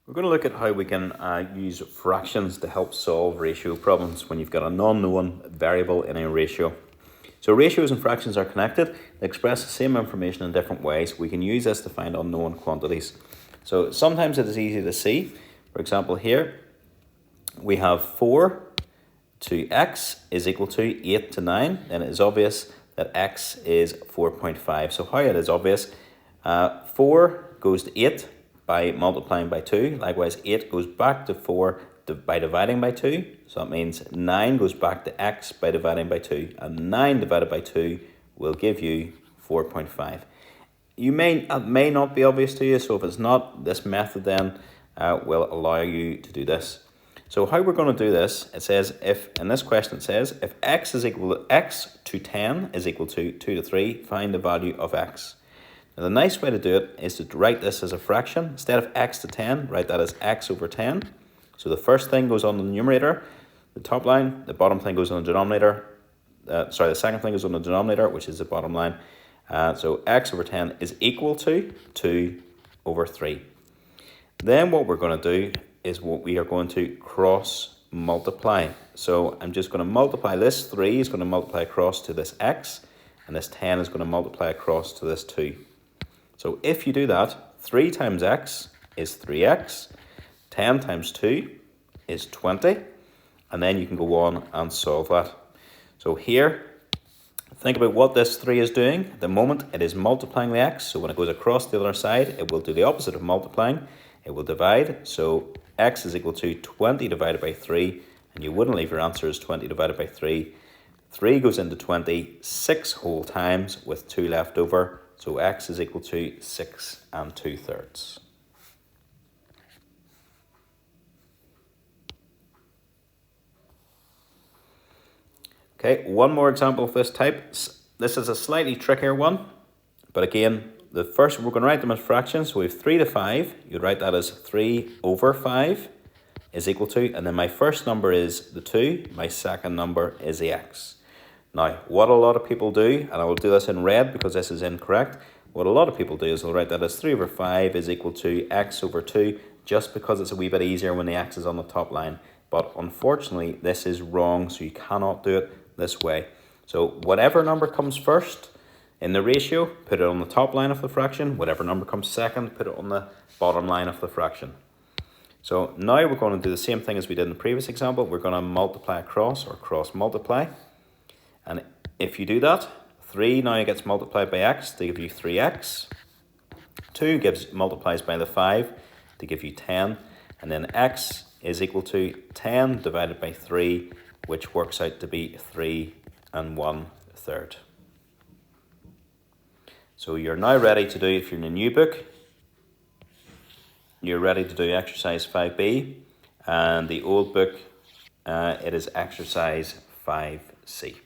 We're going to look at how we can use fractions to help solve ratio problems when you've got a non-known variable in a ratio. So ratios and fractions are connected. They express the same information in different ways. We can use this to find unknown quantities. So sometimes it is easy to see. For example, here we have 4 to x is equal to 8 to 9. Then it is obvious that x is 4.5. So how it is obvious, 4 goes to 8 by multiplying by 2. Likewise, 8 goes back to 4 by dividing by 2. So that means 9 goes back to x by dividing by 2. And 9 divided by 2 will give you 4.5. It may not be obvious to you, so if it's not, this method then will allow you to do this. So how we're going to do this, it says, in this question it says, if x to 10 is equal to 2 to 3, find the value of x. Now the nice way to do it is to write this as a fraction. Instead of x to 10, write that as x over 10. So the first thing goes on the numerator, the top line, the bottom thing goes on the denominator. The second thing goes on the denominator, which is the bottom line. So x over 10 is equal to 2 over 3. Then what we're going to do is we are going to cross multiply. So I'm just going to multiply this 3 is going to multiply across to this x, and this 10 is going to multiply across to this 2. So if you do that, 3 times x is 3x, 10 times 2 is 20, and then you can go on and solve that. So here, think about what this 3 is doing. At the moment, it is multiplying the x, so when it goes across the other side, it will do the opposite of multiplying. It will divide, so x is equal to 20 divided by 3, and you wouldn't leave your answer as 20 divided by 3. 3 goes into 20 6 whole times with 2 left over, so x is equal to 6 2/3. Okay, one more example of this type. This is a slightly trickier one, but again, the first we're going to write them as fractions. So we have 3 to 5. You'd write that as 3 over 5 is equal to, and then my first number is the 2, my second number is the x. Now, what a lot of people do, and I will do this in red because this is incorrect, what a lot of people do is they'll write that as 3 over 5 is equal to x over 2, just because it's a wee bit easier when the x is on the top line. But unfortunately, this is wrong, so you cannot do it this way. So whatever number comes first in the ratio, put it on the top line of the fraction. Whatever number comes second, put it on the bottom line of the fraction. So now we're going to do the same thing as we did in the previous example. We're going to multiply across, or cross multiply. And if you do that, 3 now gets multiplied by x to give you 3x. 2 multiplies by the 5 to give you 10. And then x is equal to 10 divided by 3, which works out to be 3 1/3. So you're now ready to do, if you're in a new book, you're ready to do exercise 5b, and the old book, it is exercise 5c.